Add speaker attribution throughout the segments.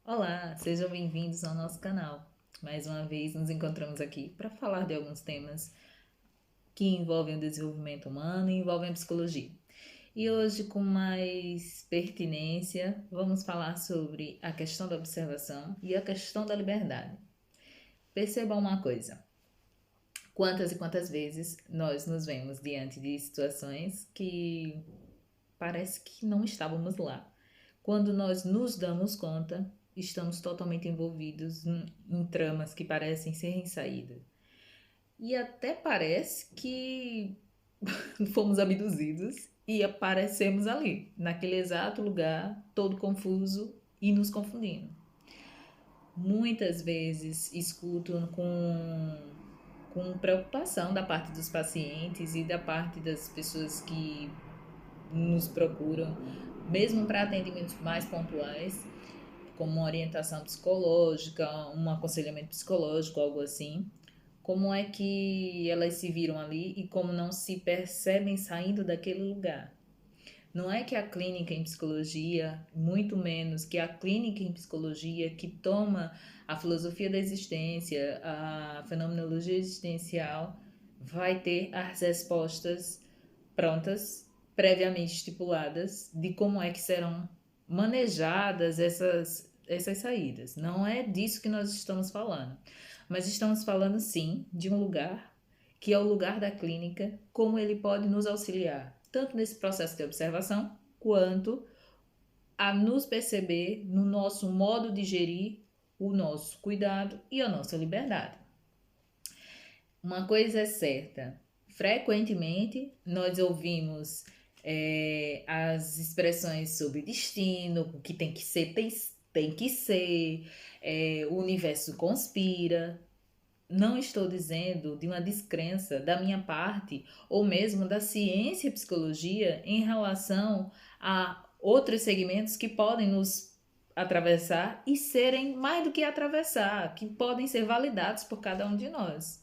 Speaker 1: Olá, sejam bem-vindos ao nosso canal. Mais uma vez nos encontramos aqui para falar de alguns temas que envolvem o desenvolvimento humano e envolvem a psicologia. E hoje, com mais pertinência, vamos falar sobre a questão da observação e a questão da liberdade. Perceba uma coisa: quantas e quantas vezes nós nos vemos diante de situações que parece que não estávamos lá. Quando nós nos damos conta, estamos totalmente envolvidos em tramas que parecem sem saída. E até parece que fomos abduzidos e aparecemos ali, naquele exato lugar, todo confuso e nos confundindo. Muitas vezes escuto com preocupação da parte dos pacientes e da parte das pessoas que nos procuram, mesmo para atendimentos mais pontuais, como uma orientação psicológica, um aconselhamento psicológico, algo assim. Como é que elas se viram ali e como não se percebem saindo daquele lugar? Não é que a clínica em psicologia, muito menos que a clínica em psicologia que toma a filosofia da existência, a fenomenologia existencial, vai ter as respostas prontas, previamente estipuladas, de como é que serão manejadas essas saídas. Não é disso que nós estamos falando, mas estamos falando sim de um lugar que é o lugar da clínica, como ele pode nos auxiliar, tanto nesse processo de observação, quanto a nos perceber no nosso modo de gerir o nosso cuidado e a nossa liberdade. Uma coisa é certa, frequentemente nós ouvimos as expressões sobre destino, o que tem que ser, tem que ser, o universo conspira. Não estou dizendo de uma descrença da minha parte ou mesmo da ciência e psicologia em relação a outros segmentos que podem nos atravessar e serem mais do que atravessar, que podem ser validados por cada um de nós.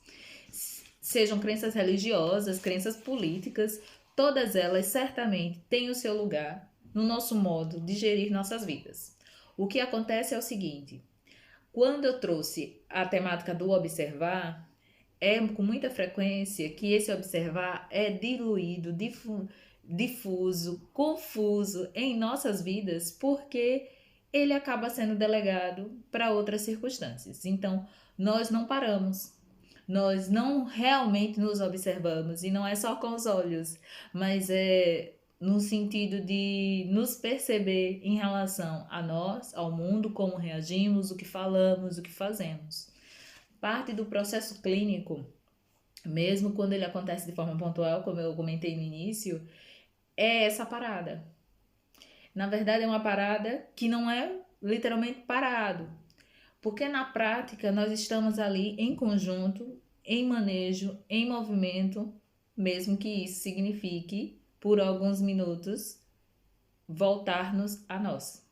Speaker 1: Sejam crenças religiosas, crenças políticas, todas elas certamente têm o seu lugar no nosso modo de gerir nossas vidas. O que acontece é o seguinte: quando eu trouxe a temática do observar, é com muita frequência que esse observar é diluído, difuso, confuso em nossas vidas, porque ele acaba sendo delegado para outras circunstâncias. Então, nós não paramos. Nós não realmente nos observamos, e não é só com os olhos, mas é no sentido de nos perceber em relação a nós, ao mundo, como reagimos, o que falamos, o que fazemos. Parte do processo clínico, mesmo quando ele acontece de forma pontual, como eu comentei no início, é essa parada. Na verdade, é uma parada que não é literalmente parado, porque na prática nós estamos ali em conjunto, em manejo, em movimento, mesmo que isso signifique, por alguns minutos, voltar-nos a nós.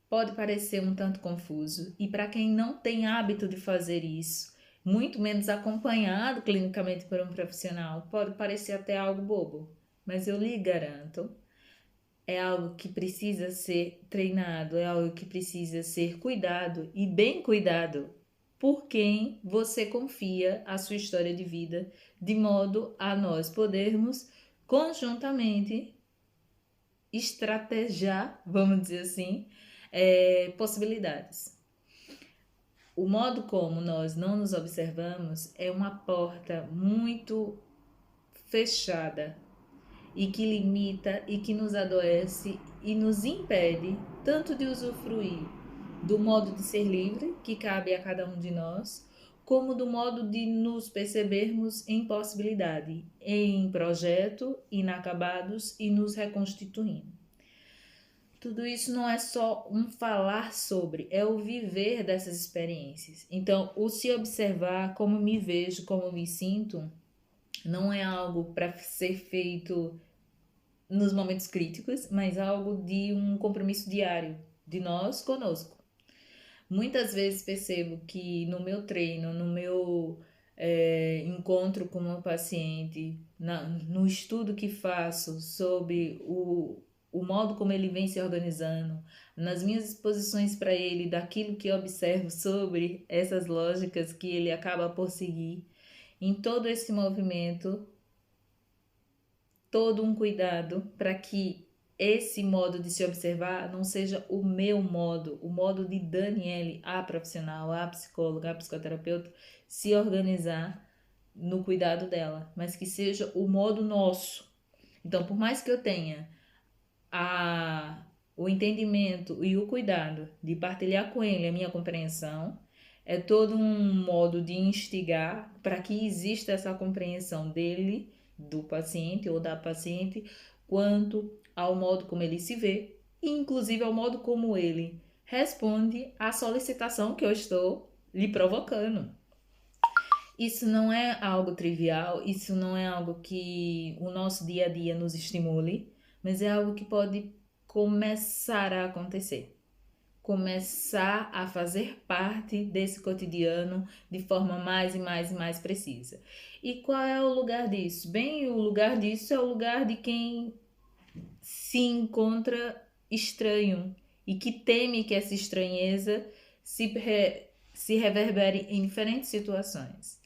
Speaker 1: Pode parecer um tanto confuso, e para quem não tem hábito de fazer isso, muito menos acompanhado clinicamente por um profissional, pode parecer até algo bobo, mas eu lhe garanto, é algo que precisa ser treinado, é algo que precisa ser cuidado e bem cuidado por quem você confia a sua história de vida, de modo a nós podermos conjuntamente estrategiar, vamos dizer assim, possibilidades. O modo como nós não nos observamos é uma porta muito fechada e que limita e que nos adoece e nos impede tanto de usufruir do modo de ser livre que cabe a cada um de nós, como do modo de nos percebermos em possibilidade, em projeto, inacabados e nos reconstituindo. Tudo isso não é só um falar sobre, é o viver dessas experiências. Então, o se observar como me vejo, como me sinto, não é algo para ser feito nos momentos críticos, mas algo de um compromisso diário de nós conosco. Muitas vezes percebo que no meu treino, no meu encontro com o meu paciente, no estudo que faço sobre o modo como ele vem se organizando, nas minhas exposições para ele, daquilo que eu observo sobre essas lógicas que ele acaba por seguir, em todo esse movimento, todo um cuidado para que esse modo de se observar não seja o meu modo, o modo de Daniele, a profissional, a psicóloga, a psicoterapeuta, se organizar no cuidado dela, mas que seja o modo nosso. Então, por mais que eu tenha o entendimento e o cuidado de partilhar com ele a minha compreensão, é todo um modo de instigar para que exista essa compreensão dele, do paciente ou da paciente, quanto ao modo como ele se vê, e inclusive ao modo como ele responde à solicitação que eu estou lhe provocando. Isso não é algo trivial, isso não é algo que o nosso dia a dia nos estimule, mas é algo que pode começar a acontecer, começar a fazer parte desse cotidiano de forma mais e mais e mais precisa. E qual é o lugar disso? Bem, o lugar disso é o lugar de quem se encontra estranho e que teme que essa estranheza se reverbere em diferentes situações.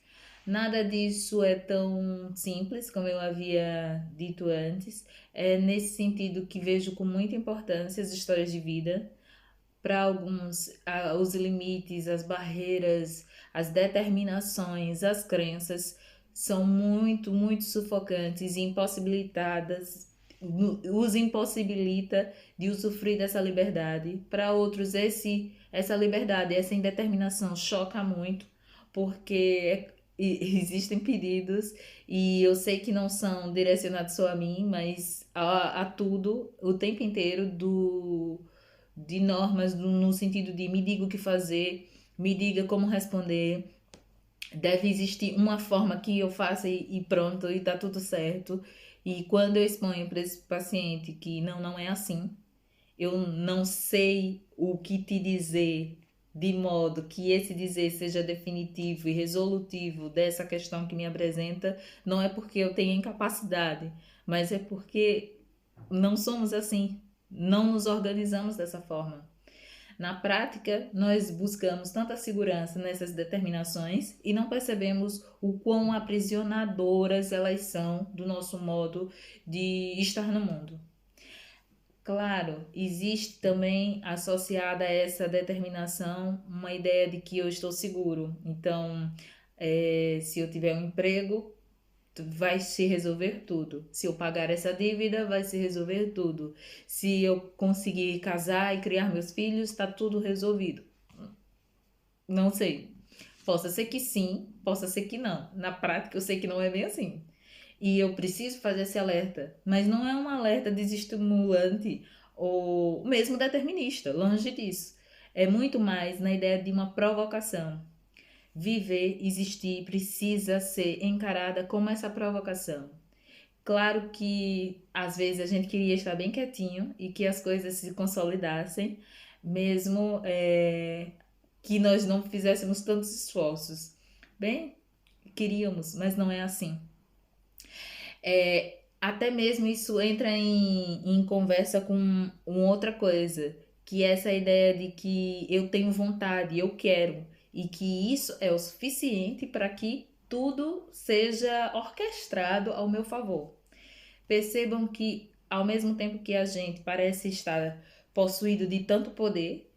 Speaker 1: Nada disso é tão simples, como eu havia dito antes. É nesse sentido que vejo com muita importância as histórias de vida. Para alguns, os limites, as barreiras, as determinações, as crenças são muito, muito sufocantes e impossibilitadas, os impossibilita de usufruir dessa liberdade. Para outros, essa liberdade, essa indeterminação choca muito, porque existem pedidos e eu sei que não são direcionados só a mim, mas a tudo, o tempo inteiro, de normas no sentido de me diga o que fazer, me diga como responder, deve existir uma forma que eu faça e pronto, e tá tudo certo. E quando eu exponho para esse paciente que não é assim, eu não sei o que te dizer de modo que esse dizer seja definitivo e resolutivo dessa questão que me apresenta, não é porque eu tenho incapacidade, mas é porque não somos assim, não nos organizamos dessa forma. Na prática, nós buscamos tanta segurança nessas determinações e não percebemos o quão aprisionadoras elas são do nosso modo de estar no mundo. Claro, existe também associada a essa determinação uma ideia de que eu estou seguro. Então, se eu tiver um emprego, vai se resolver tudo. Se eu pagar essa dívida, vai se resolver tudo. Se eu conseguir casar e criar meus filhos, está tudo resolvido. Não sei. Possa ser que sim, possa ser que não. Na prática, eu sei que não é bem assim. E eu preciso fazer esse alerta. Mas não é um alerta desestimulante ou mesmo determinista, longe disso. É muito mais na ideia de uma provocação. Viver, existir, precisa ser encarada como essa provocação. Claro que às vezes a gente queria estar bem quietinho e que as coisas se consolidassem, mesmo que nós não fizéssemos tantos esforços. Bem, queríamos, mas não é assim. Até mesmo isso entra em conversa com uma outra coisa, que é essa ideia de que eu tenho vontade, eu quero, e que isso é o suficiente para que tudo seja orquestrado ao meu favor. Percebam que, ao mesmo tempo que a gente parece estar possuído de tanto poder,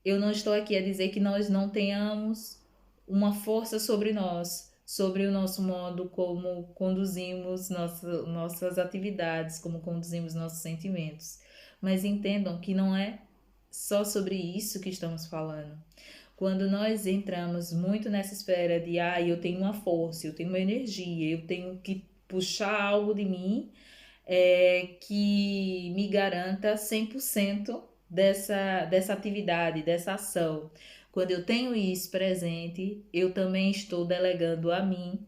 Speaker 1: eu não estou aqui a dizer que nós não tenhamos uma força sobre nós, sobre o nosso modo como conduzimos nossas atividades, como conduzimos nossos sentimentos. Mas entendam que não é só sobre isso que estamos falando. Quando nós entramos muito nessa esfera de eu tenho uma força, eu tenho uma energia, eu tenho que puxar algo de mim que me garanta 100% dessa atividade, dessa ação. Quando eu tenho isso presente, eu também estou delegando a mim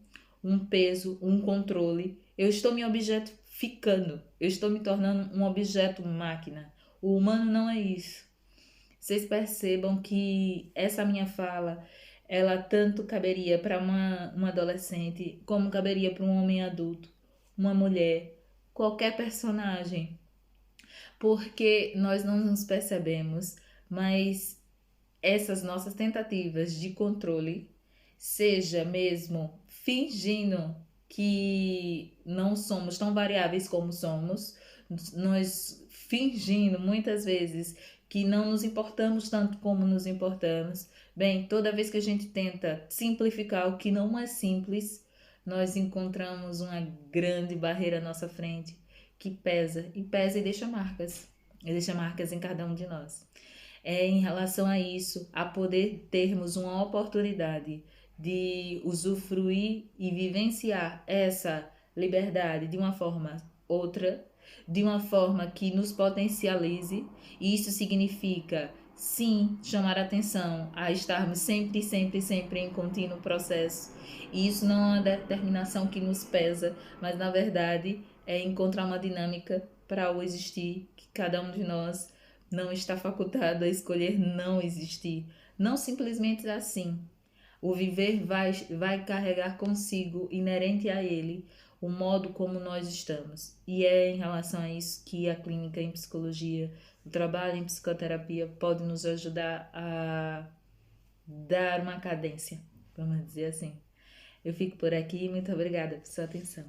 Speaker 1: um peso, um controle. Eu estou me objetificando, eu estou me tornando um objeto máquina. O humano não é isso. Vocês percebam que essa minha fala, ela tanto caberia para uma adolescente, como caberia para um homem adulto, uma mulher, qualquer personagem. porque nós não nos percebemos, mas essas nossas tentativas de controle, seja mesmo fingindo que não somos tão variáveis como somos, nós fingindo muitas vezes que não nos importamos tanto como nos importamos. Bem, toda vez que a gente tenta simplificar o que não é simples, nós encontramos uma grande barreira à nossa frente que pesa e deixa marcas em cada um de nós. Em relação a isso, a poder termos uma oportunidade de usufruir e vivenciar essa liberdade de uma forma outra, de uma forma que nos potencialize, e isso significa, sim, chamar atenção a estarmos sempre, sempre, sempre em contínuo processo. E isso não é uma determinação que nos pesa, mas na verdade é encontrar uma dinâmica para o existir, que cada um de nós não está facultado a escolher não existir. Não simplesmente assim. O viver vai carregar consigo, inerente a ele, o modo como nós estamos. E é em relação a isso que a clínica em psicologia, o trabalho em psicoterapia pode nos ajudar a dar uma cadência, vamos dizer assim. Eu fico por aqui, muito obrigada por sua atenção.